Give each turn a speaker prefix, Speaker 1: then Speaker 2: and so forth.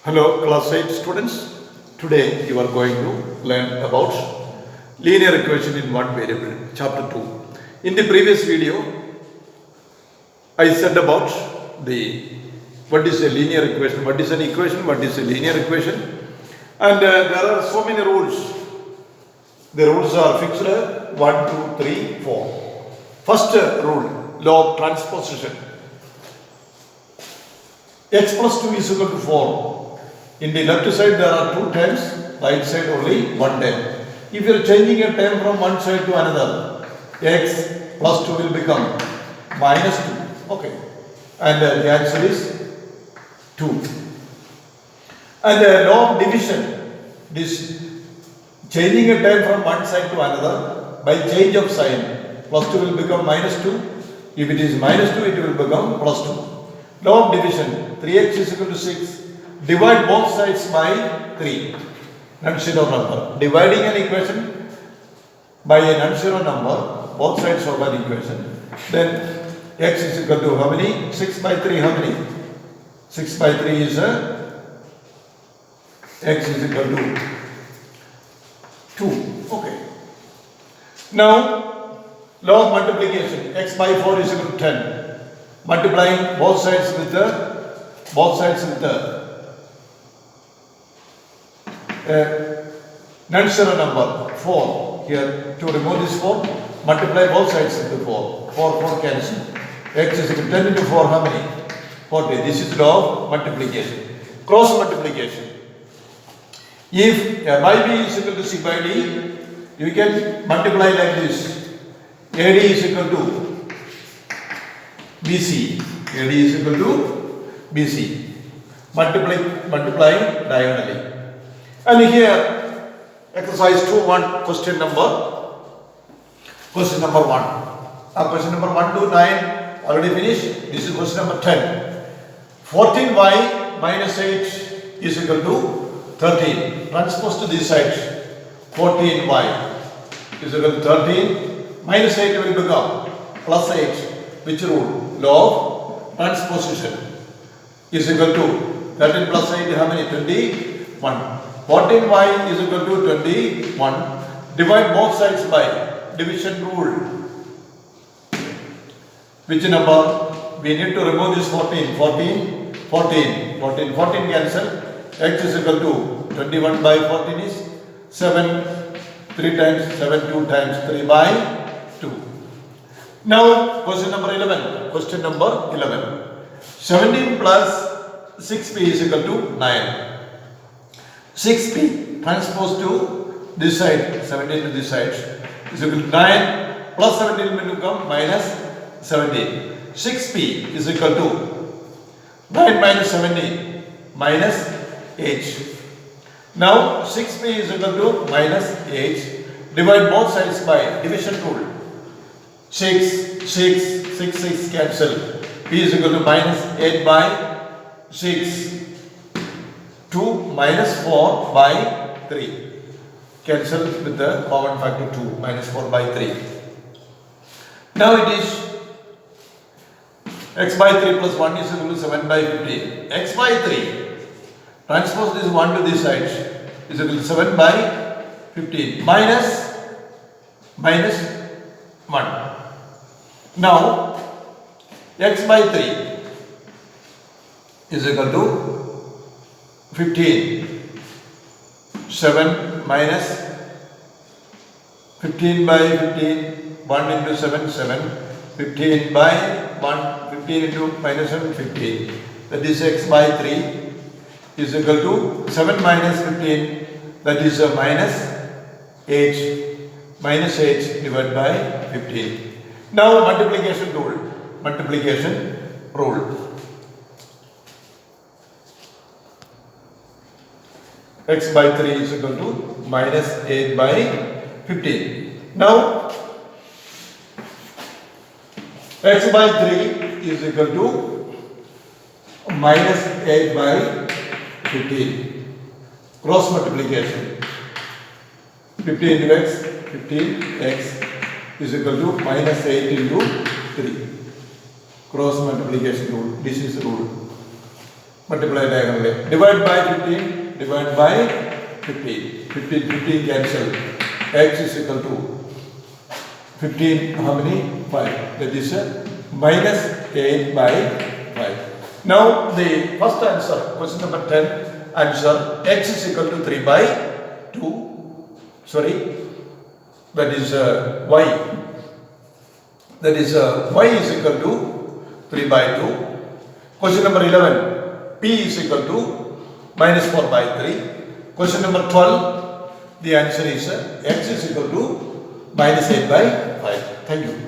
Speaker 1: Hello class 8 students. Today you are going to learn about linear equation in one variable, chapter 2. In the previous video I said about the what is a linear equation, what is an equation, what is a linear equation, and there are so many rules. The rules are fixed 1, 2, 3, 4. First rule, law of transposition. X plus 2 is equal to 4. In the left side there are two terms, right side only one term. If you are changing a term from one side to another, x plus 2 will become minus 2. Okay. And the answer is 2. And the law of division, this changing a term from one side to another by change of sign, plus 2 will become minus 2. If it is minus 2, it will become plus 2. Law of division, 3x is equal to 6. Divide both sides by 3. Non-zero number. Dividing an equation by a non-zero number, both sides of an equation. Then x is equal to how many? 6 by 3, how many? 6 by 3 is x is equal to 2. Okay. Now, law of multiplication. X by 4 is equal to 10. Multiplying both sides with the non-zero number 4. Here to remove this 4, multiply both sides with 4. 4 cancel. X is equal to 10 into 4, how many? 40. This is law of multiplication. Cross multiplication. If by b is equal to c by d, you can multiply like this. AD is equal to BC. AD is equal to BC. Multiplying diagonally. And here, exercise 2.1, question number 1. Question number 1 to 9 already finished. This is question number 10. 14y minus 8 is equal to 13. Transpose to this side. 14y is equal to 13. Minus 8 will become plus 8. Which rule? Law of transposition. Is equal to 13 plus 8, how many? 21. 14y is equal to 21. Divide both sides by division rule. Which number? We need to remove this 14 cancel. X is equal to 21 by 14 is 7. 3 times 7, 2 times 3 by 2. Now question number 11. 17 plus 6p is equal to 9. 6p transpose to this side, 17 to this side is equal to 9 plus 17 will become minus 17. 6p is equal to 9 minus 17 minus 8. Now 6p is equal to minus 8. Divide both sides by division rule. 6 cancel. P is equal to minus 8 by 6. 2 minus 4 by 3. Cancel with the common factor 2. Minus 4 by 3. Now it is x by 3 plus 1 is equal to 7 by 15. X by 3. Transpose this 1 to this side is equal to 7 by 15. Minus 1. Now x by 3 is equal to 15. 7 minus 15 by 15. 1 into 7, 7. 15 by 1. 15 into minus 7, 15. That is x by 3 is equal to 7 minus 15. That is minus 8. Minus 8 divided by 15. Now multiplication rule. X by 3 is equal to minus 8 by 15. Now x by 3 is equal to minus 8 by 15. Cross multiplication. 15 into x, 15x is equal to minus 8 into 3. Cross multiplication rule. This is the rule. Multiply diagonally. Divide by 15. Divide by 15. 15 cancel. X is equal to 15, how many? 5. That is minus 8 by 5. Now the first answer, question number 10, answer x is equal to 3 by 2. Sorry, that is y. That is y is equal to 3 by 2. Question number 11, p is equal to minus 4 by 3. Question number 12, the answer is x is equal to minus 8 by 5. Thank you.